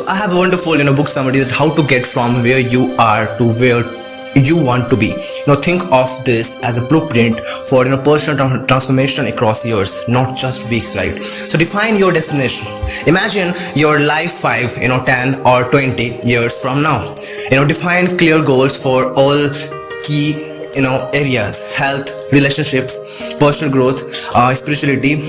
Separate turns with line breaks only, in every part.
So I have a wonderful, book summary that how to get from where you are to where you want to be. Think of this as a blueprint for personal transformation across years, not just weeks, right? So define your destination. Imagine your life 5, 10 or 20 years from now. Define clear goals for all key areas: health, relationships, personal growth, spirituality,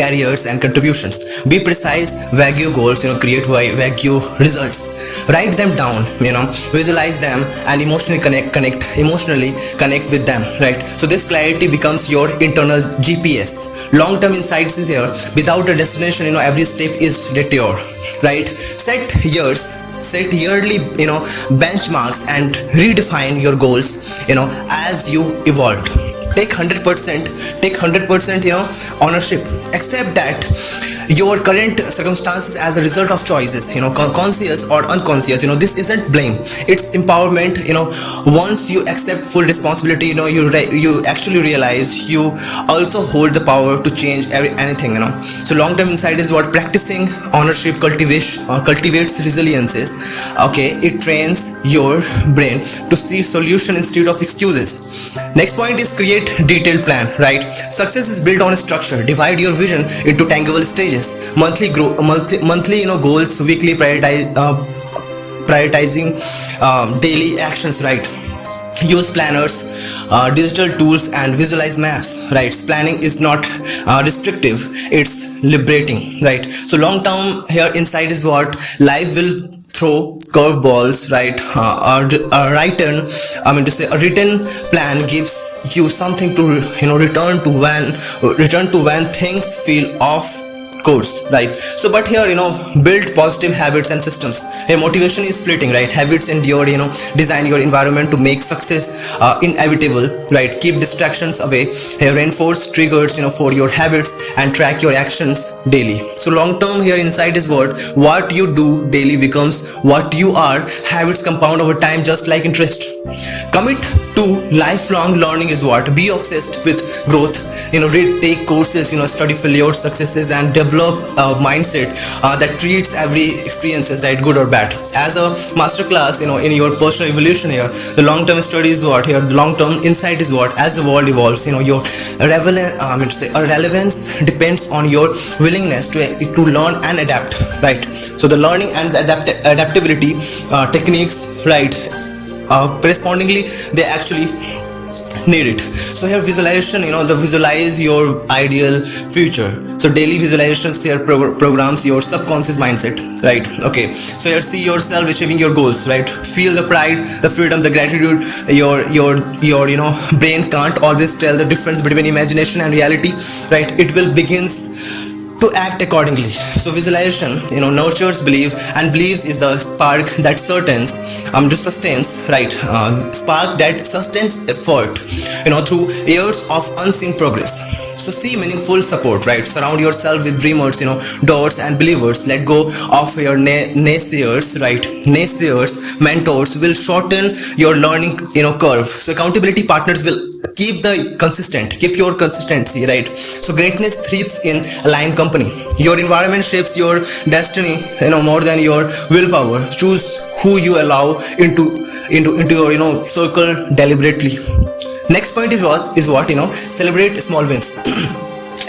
careers and contributions. Be precise. Vague goals create vague results. Write them down, visualize them and emotionally connect with them, right? So this clarity becomes your internal GPS. Long-term insights is here. Without a destination, every step is detour, right? Set yearly benchmarks and redefine your goals as you evolve. Take 100% ownership. Accept that your current circumstances as a result of choices, conscious or unconscious. This isn't blame, it's empowerment. Once you accept full responsibility, you actually realize you also hold the power to change anything. So long-term insight is what practicing ownership cultivates resiliences. Okay, it trains your brain to see solution instead of excuses. Next point is create detailed plan, right? Success is built on structure. Divide your vision into tangible stages: monthly goals, weekly prioritizing, daily actions, right? Use planners, digital tools and visualize maps, right? Planning is not restrictive, it's liberating, right? So long term here insight is what life will throw curveballs, right? A written plan gives you something to return to when things feel off course, right? So but here build positive habits and systems. Here motivation is fleeting, right? Habits endure. Design your environment to make success inevitable, right? Keep distractions away. Here reinforce triggers for your habits and track your actions daily. So long term here insight is what you do daily becomes what you are. Habits compound over time just like interest. Commit to lifelong learning is what. Be obsessed with growth. Read, take courses, study failure successes and develop a mindset that treats every experiences, right, good or bad, as a masterclass in your personal evolution. Here the long-term study is what. Here the long-term insight is what. As the world evolves, your relevance depends on your willingness to learn and adapt, right? So the learning and the adaptability techniques, right, correspondingly they actually need it. So here visualization, visualize your ideal future. So daily visualizations here programs your subconscious mindset, right? Okay, so here see yourself achieving your goals, right? Feel the pride, the freedom, the gratitude. Your brain can't always tell the difference between imagination and reality, right? It will begins to act accordingly. So visualization nurtures belief, and belief is the spark that sustains, right? Spark that sustains effort through years of unseen progress. So see meaningful support, right? Surround yourself with dreamers, doers and believers. Let go of your naysayers, right? Naysayers, mentors will shorten your learning curve. So accountability partners will keep your consistency, right? So greatness thrives in aligned company. Your environment shapes your destiny more than your willpower. Choose who you allow into your circle deliberately. Next point is what celebrate small wins.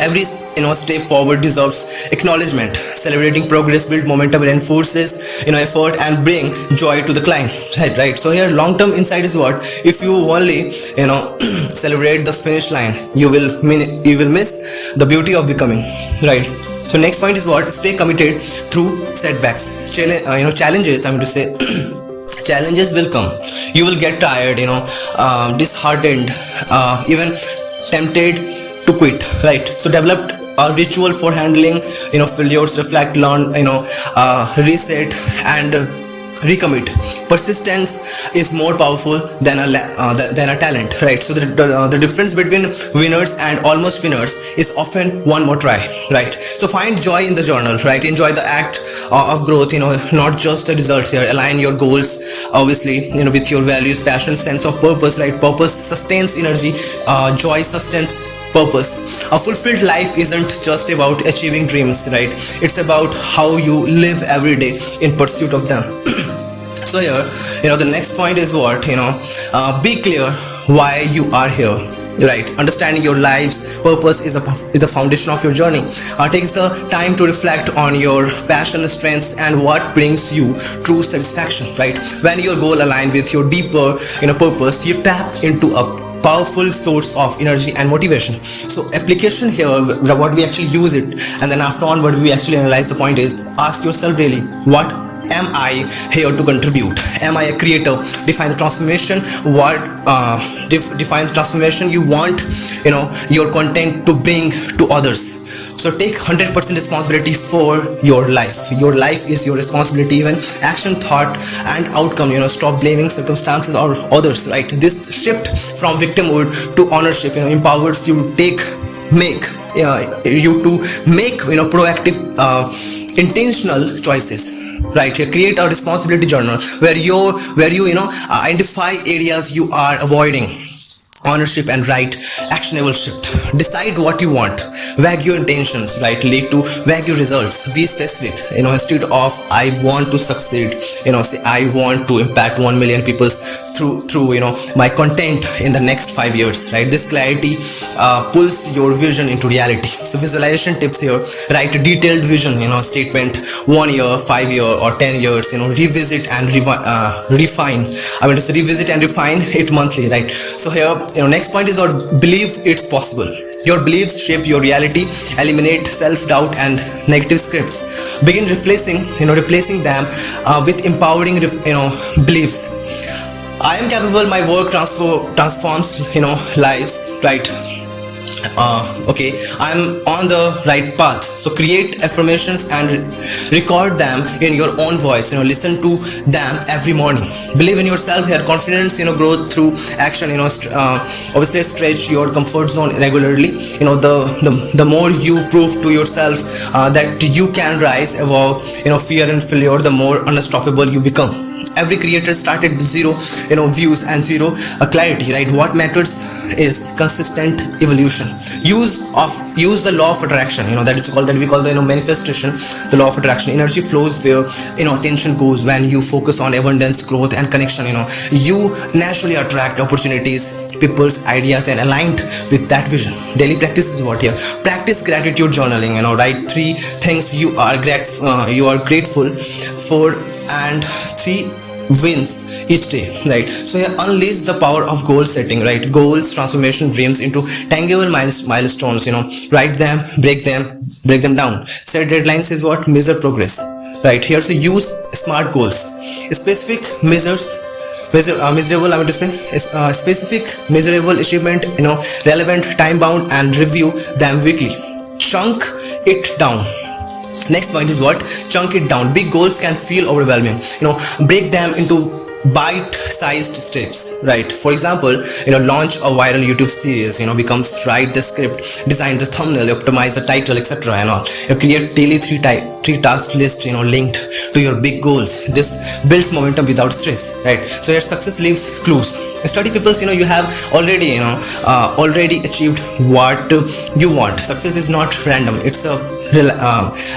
Every step forward deserves acknowledgement. Celebrating progress builds momentum, reinforces effort and bring joy to the client, right? So here long-term insight is what. If you only celebrate the finish line, you will miss the beauty of becoming, right? So next point is what. Stay committed through setbacks. Challenges, I'm going to say challenges will come. You will get tired, disheartened, even tempted to quit, right? So develop a ritual for handling failures. Reflect, learn, reset and recommit. Persistence is more powerful than a talent, right? So the difference between winners and almost winners is often one more try, right? So find joy in the journal, right? Enjoy the act of growth, not just the results. Here align your goals obviously with your values, passion, sense of purpose, right? Purpose sustains energy, joy sustains purpose. A fulfilled life isn't just about achieving dreams, right? It's about how you live every day in pursuit of them. So here, the next point is what, be clear why you are here, right? Understanding your life's purpose is a foundation of your journey. Takes the time to reflect on your passion, strengths, and what brings you true satisfaction, right? When your goal aligns with your deeper purpose, you tap into a powerful source of energy and motivation. So application here, what we actually use it, and then after on what we actually analyze the point is, ask yourself really, what am I here to contribute? Am I a creator? Define the transformation. What define the transformation you want your content to bring to others. So take 100% responsibility for your life. Your life is your responsibility, even action, thought, and outcome. Stop blaming circumstances or others, right? This shift from victimhood to ownership empowers you to make proactive, intentional choices, right? Here, create a responsibility journal where you identify areas you are avoiding. Ownership and right actionable shift. Decide what you want. Vague your intentions, right? Lead to vague results. Be specific. Instead of I want to succeed, say I want to impact 1 million people through my content in the next 5 years, right? This clarity pulls your vision into reality. So visualization tips here: write a detailed vision statement, 1 year, 5 year, or 10 years. Revisit and refine. Revisit and refine it monthly, right? So here, next point is, or believe it's possible. Your beliefs shape your reality. Eliminate self-doubt and negative scripts. Begin replacing them with empowering beliefs. I am capable. My work transforms lives, right? Okay, I'm on the right path. So create affirmations and record them in your own voice. Listen to them every morning. Believe in yourself here. Confidence growth through action. Obviously stretch your comfort zone regularly. The more you prove to yourself that you can rise above fear and failure, the more unstoppable you become. Every creator started zero views and zero clarity, right? What matters is consistent evolution. Use the law of attraction, that we call the manifestation, the law of attraction. Energy flows where attention goes. When you focus on abundance, growth, and connection, you naturally attract opportunities, people's ideas, and aligned with that vision. Daily practice is what here. Practice gratitude journaling. Write 3 things you are grateful for and 3 wins each day, right? So here, unleash the power of goal setting, right? Goals, transformation, dreams into tangible milestones. Write them, break them down. Set deadlines is what? Measure progress, right? Here, so use SMART goals. Specific, measurable, specific, measurable, achievement, relevant, time bound, and review them weekly. Chunk it down. Next point is what? Chunk it down. Big goals can feel overwhelming. Break them into bite-sized steps, right? For example, launch a viral YouTube series. Becomes write the script, design the thumbnail, optimize the title, etc. and all. Create daily 3 task list linked to your big goals. This builds momentum without stress, right? So your success leaves clues. Study people, you have already achieved what you want. Success is not random, it's a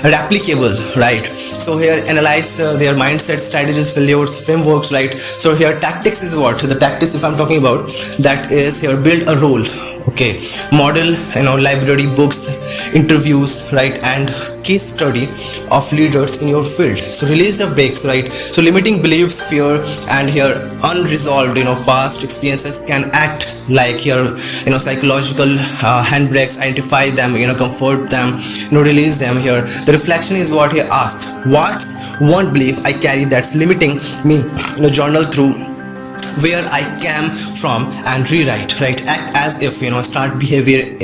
replicable, right? So here, analyze their mindset, strategies, failures, frameworks, right? So here, tactics is what? The tactics, if I'm talking about, that is here, build a role, okay, model, library, books, interviews, right, and case study of leaders in your field. So release the brakes, right? So limiting beliefs, fear, and here unresolved past experiences can act like here psychological handbrakes. Identify them, comfort them, release them. Here the reflection is what he asked: what's one belief I carry that's limiting me? Journal through where I came from and rewrite, right? Act as if start behaving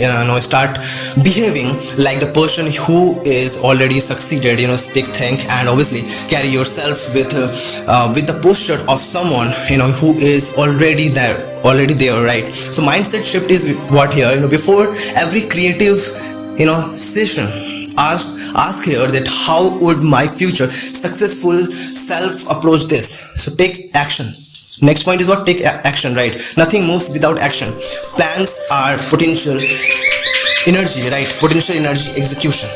like the person who is already succeeded. Speak, think, and obviously carry yourself with the posture of someone who is already there, right? So mindset shift is what here, before every creative session, ask here that how would my future successful self approach this? So take action. Next point is what? Take action, right? Nothing moves without action. Plans are potential energy, right? Potential energy execution.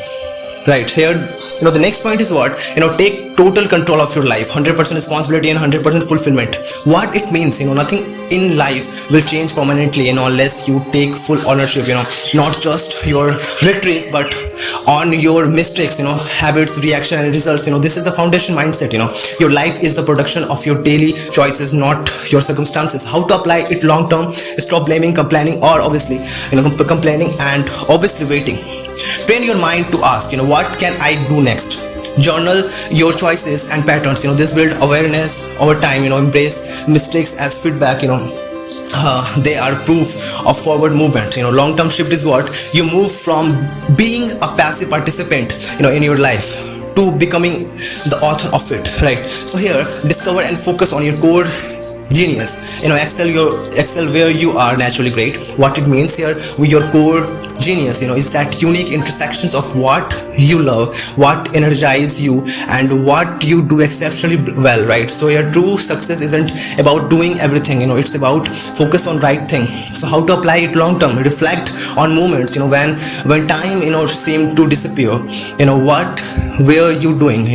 Right here, the next point is what, take total control of your life, 100% responsibility and 100% fulfillment. What it means, nothing in life will change permanently, unless you take full ownership, not just your victories, but on your mistakes, habits, reaction, and results. This is the foundation mindset. Your life is the production of your daily choices, not your circumstances. How to apply it long term? Stop blaming, complaining, or obviously, complaining and obviously waiting. Train your mind to ask, what can I do next? Journal your choices and patterns. This build awareness over time. Embrace mistakes as feedback. They are proof of forward movement. Long-term shift is what, you move from being a passive participant, in your life, to becoming the author of it, right? So here, discover and focus on your core genius. Excel where you are naturally great. What it means here, with your core genius, is that unique intersections of what you love, what energizes you, and what you do exceptionally well, right? So your true success isn't about doing everything, it's about focus on right thing. So how to apply it long term? Reflect on moments, when time, seem to disappear. What were you doing?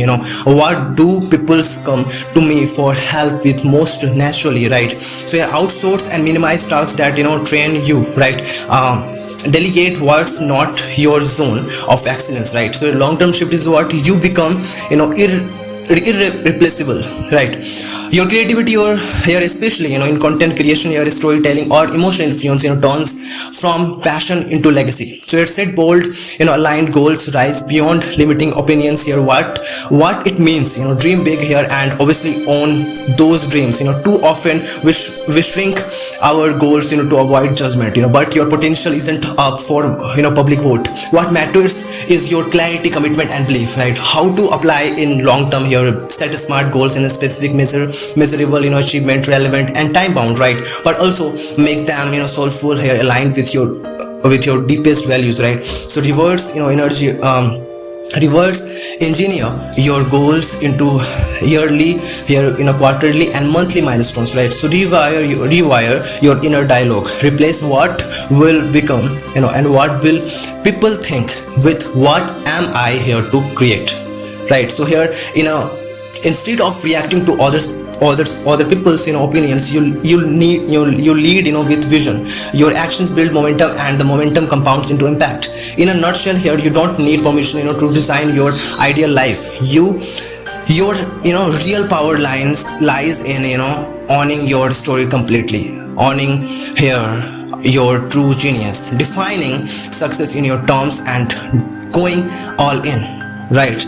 What do people come to me for help with most naturally, right? So outsource and minimize tasks that train you, right? Delegate what's not your zone of excellence, right? So long-term shift is what, you become irreplaceable, right? Your creativity, or here especially in content creation, your storytelling or emotional influence, turns from passion into legacy. So it set bold, aligned goals, rise beyond limiting opinions. Here what it means, dream big here, and obviously own those dreams. Too often we shrink our goals, to avoid judgment, but your potential isn't up for public vote. What matters is your clarity, commitment, and belief, right? How to apply in long term here? Set smart goals in a specific measurable, achievement, relevant, and time bound, right? But also make them, soulful here, aligned with your deepest values, right? So reverse engineer your goals into yearly, quarterly, and monthly milestones, right? So rewire your inner dialogue. Replace what will become, and what will people think with what am I here to create, right? So here, instead of reacting to other people's opinions, you lead with vision. Your actions build momentum, and the momentum compounds into impact. In a nutshell here, you don't need permission to design your ideal life. Your real power lies in owning your story completely, owning here your true genius, defining success in your terms, and going all in, right?